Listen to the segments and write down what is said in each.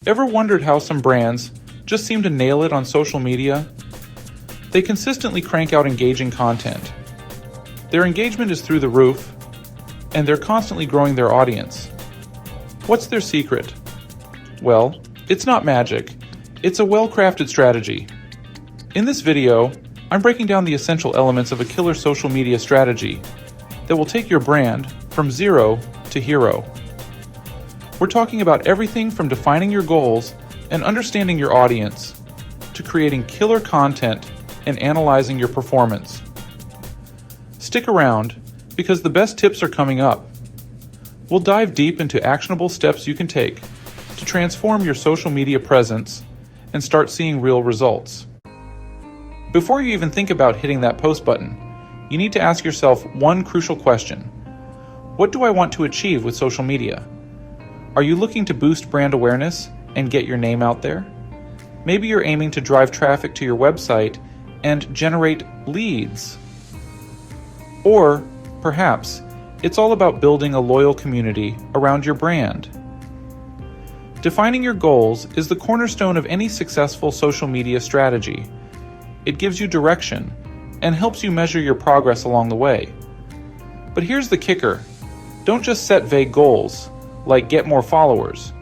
Ever wondered how some brands just seem to nail it on social media? They consistently crank out engaging content. Their engagement is through the roof, and they're constantly growing their audience. What's their secret? Well, it's not magic. It's a well-crafted strategy. In this video, I'm breaking down the essential elements of a killer social media strategy that will take your brand from zero to hero. We're talking about everything from defining your goals and understanding your audience to creating killer content and analyzing your performance. Stick around because the best tips are coming up. We'll dive deep into actionable steps you can take to transform your social media presence and start seeing real results. Before you even think about hitting that post button, you need to ask yourself one crucial question. What do I want to achieve with social media? Are you looking to boost brand awareness and get your name out there? Maybe you're aiming to drive traffic to your website and generate leads. Or perhaps it's all about building a loyal community around your brand. Defining your goals is the cornerstone of any successful social media strategy. It gives you direction and helps you measure your progress along the way. But here's the kicker. Don't just set vague goals, like get more followers.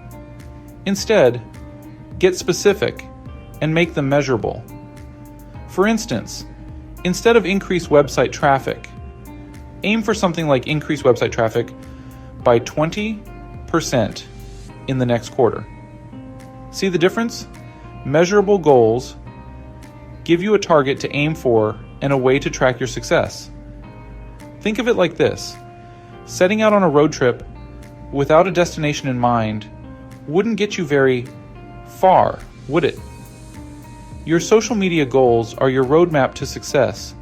Instead, get specific and make them measurable. For instance, instead of increased website traffic, aim for something like increase website traffic by 20% in the next quarter. See the difference? Measurable goals give you a target to aim for and a way to track your success. Think of it like this. Setting out on a road trip without a destination in mind wouldn't get you very far, would it? Your social media goals are your roadmap to success,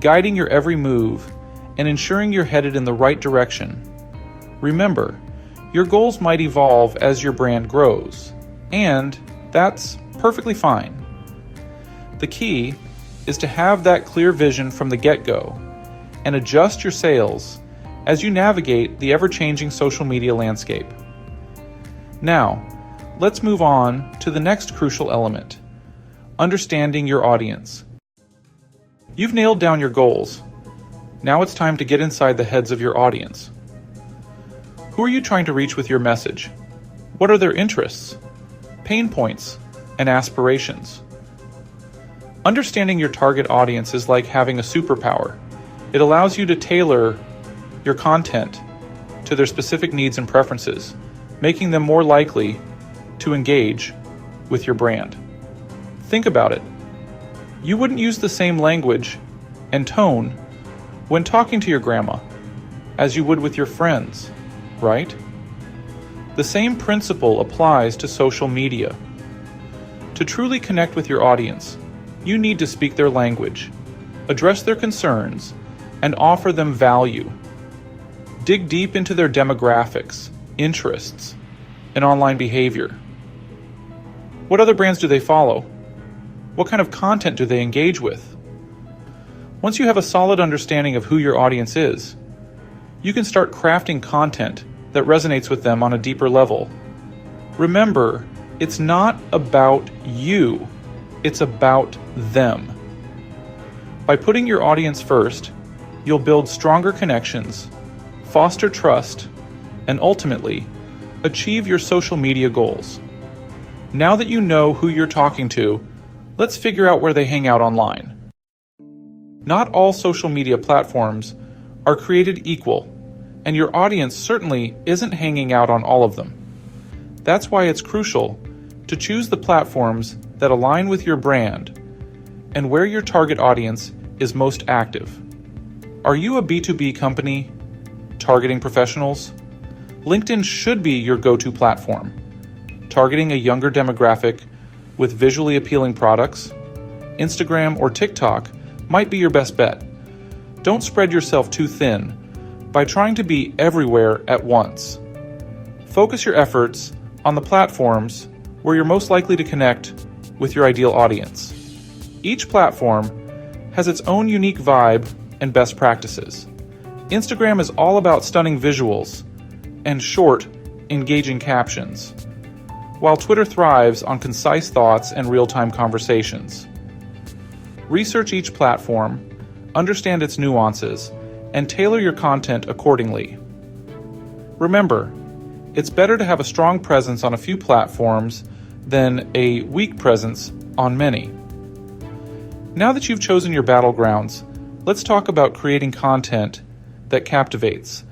guiding your every move and ensuring you're headed in the right direction. Remember, your goals might evolve as your brand grows, and that's perfectly fine. The key is to have that clear vision from the get-go and adjust your sales as you navigate the ever-changing social media landscape. Now, let's move on to the next crucial element, understanding your audience. You've nailed down your goals. Now it's time to get inside the heads of your audience. Who are you trying to reach with your message? What are their interests, pain points, and aspirations? Understanding your target audience is like having a superpower. It allows you to tailor your content to their specific needs and preferences, making them more likely to engage with your brand. Think about it. You wouldn't use the same language and tone when talking to your grandma as you would with your friends, right? The same principle applies to social media. To truly connect with your audience, you need to speak their language, address their concerns, and offer them value. Dig deep into their demographics, interests, and online behavior. What other brands do they follow? What kind of content do they engage with? Once you have a solid understanding of who your audience is, you can start crafting content that resonates with them on a deeper level. Remember, it's not about you. It's about them. By putting your audience first, you'll build stronger connections, foster trust, and ultimately, achieve your social media goals. Now that you know who you're talking to, let's figure out where they hang out online. Not all social media platforms are created equal, and your audience certainly isn't hanging out on all of them. That's why it's crucial to choose the platforms that align with your brand and where your target audience is most active. Are you a B2B company targeting professionals? LinkedIn should be your go-to platform. Targeting a younger demographic with visually appealing products, Instagram or TikTok might be your best bet. Don't spread yourself too thin by trying to be everywhere at once. Focus your efforts on the platforms where you're most likely to connect with your ideal audience. Each platform has its own unique vibe and best practices. Instagram is all about stunning visuals and short, engaging captions, while Twitter thrives on concise thoughts and real-time conversations. Research each platform, understand its nuances, and tailor your content accordingly. Remember, it's better to have a strong presence on a few platforms than a weak presence on many. Now that you've chosen your battlegrounds, let's talk about creating content that captivates.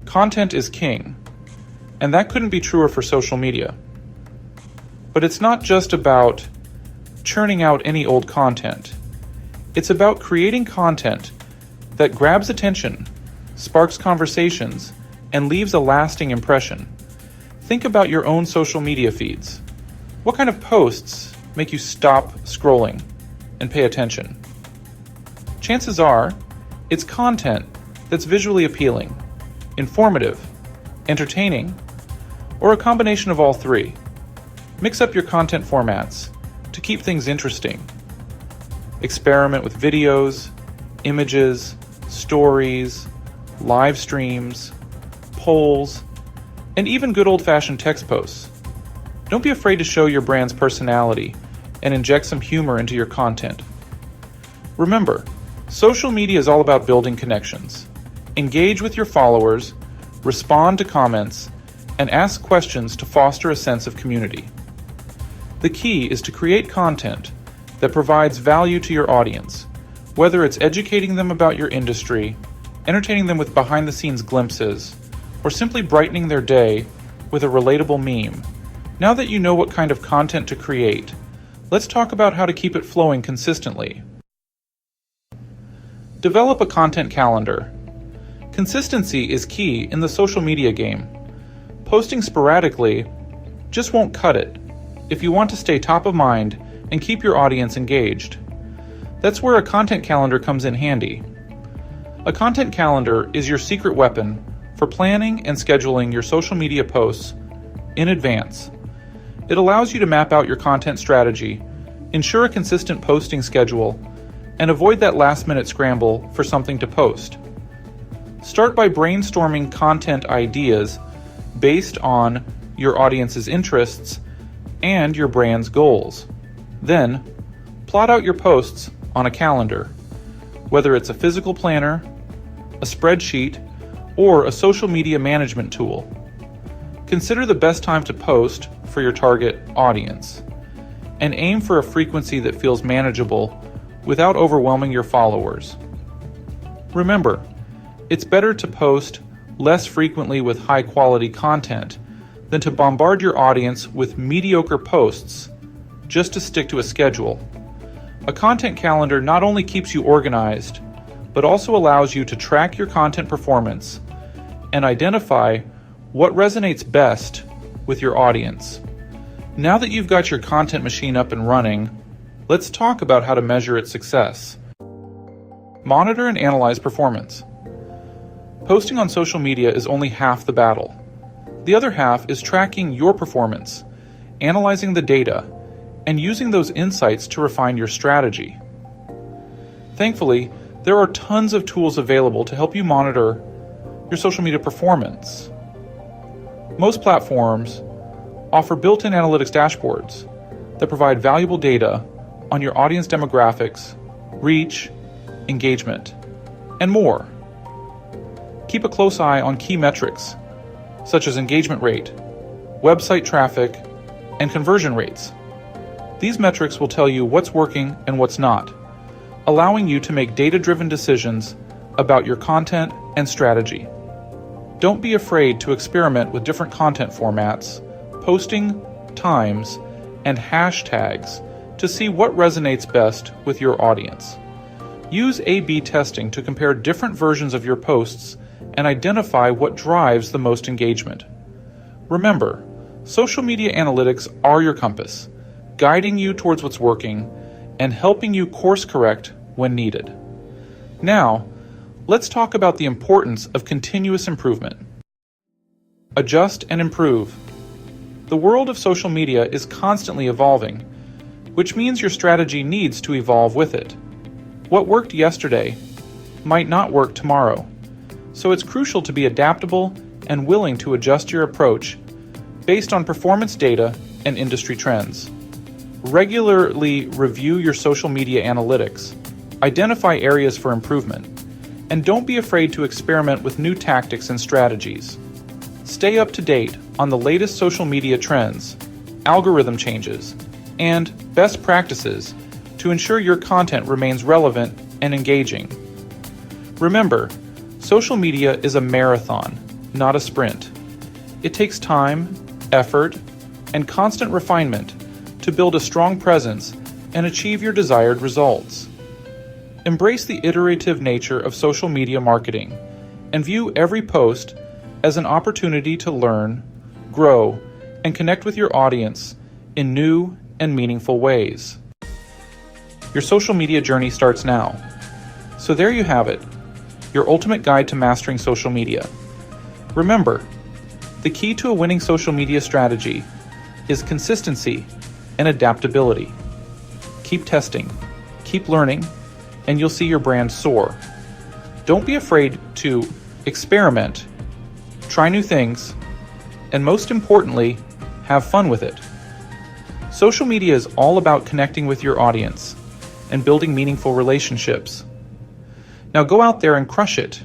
Content is king, and that couldn't be truer for social media. But it's not just about churning out any old content. It's about creating content that grabs attention, sparks conversations, and leaves a lasting impression. Think about your own social media feeds. What kind of posts make you stop scrolling and pay attention? Chances are, it's content that's visually appealing, informative, entertaining, or a combination of all three. Mix up your content formats to keep things interesting. Experiment with videos, images, stories, live streams, polls, and even good old-fashioned text posts. Don't be afraid to show your brand's personality and inject some humor into your content. Remember, social media is all about building connections. Engage with your followers, respond to comments, and ask questions to foster a sense of community. The key is to create content that provides value to your audience, whether it's educating them about your industry, entertaining them with behind-the-scenes glimpses, or simply brightening their day with a relatable meme. Now that you know what kind of content to create, let's talk about how to keep it flowing consistently. Develop a content calendar. Consistency is key in the social media game. Posting sporadically just won't cut it if you want to stay top of mind and keep your audience engaged. That's where a content calendar comes in handy. A content calendar is your secret weapon for planning and scheduling your social media posts in advance. It allows you to map out your content strategy, ensure a consistent posting schedule, and avoid that last-minute scramble for something to post. Start by brainstorming content ideas based on your audience's interests and your brand's goals. Then, plot out your posts on a calendar, whether it's a physical planner, a spreadsheet, or a social media management tool. Consider the best time to post for your target audience, and aim for a frequency that feels manageable without overwhelming your followers. Remember, it's better to post less frequently with high-quality content than to bombard your audience with mediocre posts just to stick to a schedule. A content calendar not only keeps you organized, but also allows you to track your content performance and identify what resonates best with your audience. Now that you've got your content machine up and running, let's talk about how to measure its success. Monitor and analyze performance. Posting on social media is only half the battle. The other half is tracking your performance, analyzing the data, and using those insights to refine your strategy. Thankfully, there are tons of tools available to help you monitor your social media performance. Most platforms offer built-in analytics dashboards that provide valuable data on your audience demographics, reach, engagement, and more. Keep a close eye on key metrics such as engagement rate, website traffic, and conversion rates. These metrics will tell you what's working and what's not, allowing you to make data-driven decisions about your content and strategy. Don't be afraid to experiment with different content formats, posting times, and hashtags to see what resonates best with your audience. Use A/B testing to compare different versions of your posts and identify what drives the most engagement. Remember, social media analytics are your compass, guiding you towards what's working and helping you course correct when needed. Now, let's talk about the importance of continuous improvement. Adjust and improve. The world of social media is constantly evolving, which means your strategy needs to evolve with it. What worked yesterday might not work tomorrow, so it's crucial to be adaptable and willing to adjust your approach based on performance data and industry trends. Regularly review your social media analytics, identify areas for improvement, and don't be afraid to experiment with new tactics and strategies. Stay up to date on the latest social media trends, algorithm changes, and best practices to ensure your content remains relevant and engaging. Remember, social media is a marathon, not a sprint. It takes time, effort, and constant refinement to build a strong presence and achieve your desired results. Embrace the iterative nature of social media marketing and view every post as an opportunity to learn, grow, and connect with your audience in new and meaningful ways. Your social media journey starts now. So there you have it, your ultimate guide to mastering social media. Remember, the key to a winning social media strategy is consistency and adaptability. Keep testing, keep learning, and you'll see your brand soar. Don't be afraid to experiment, try new things, and most importantly, have fun with it. Social media is all about connecting with your audience and building meaningful relationships. Now go out there and crush it.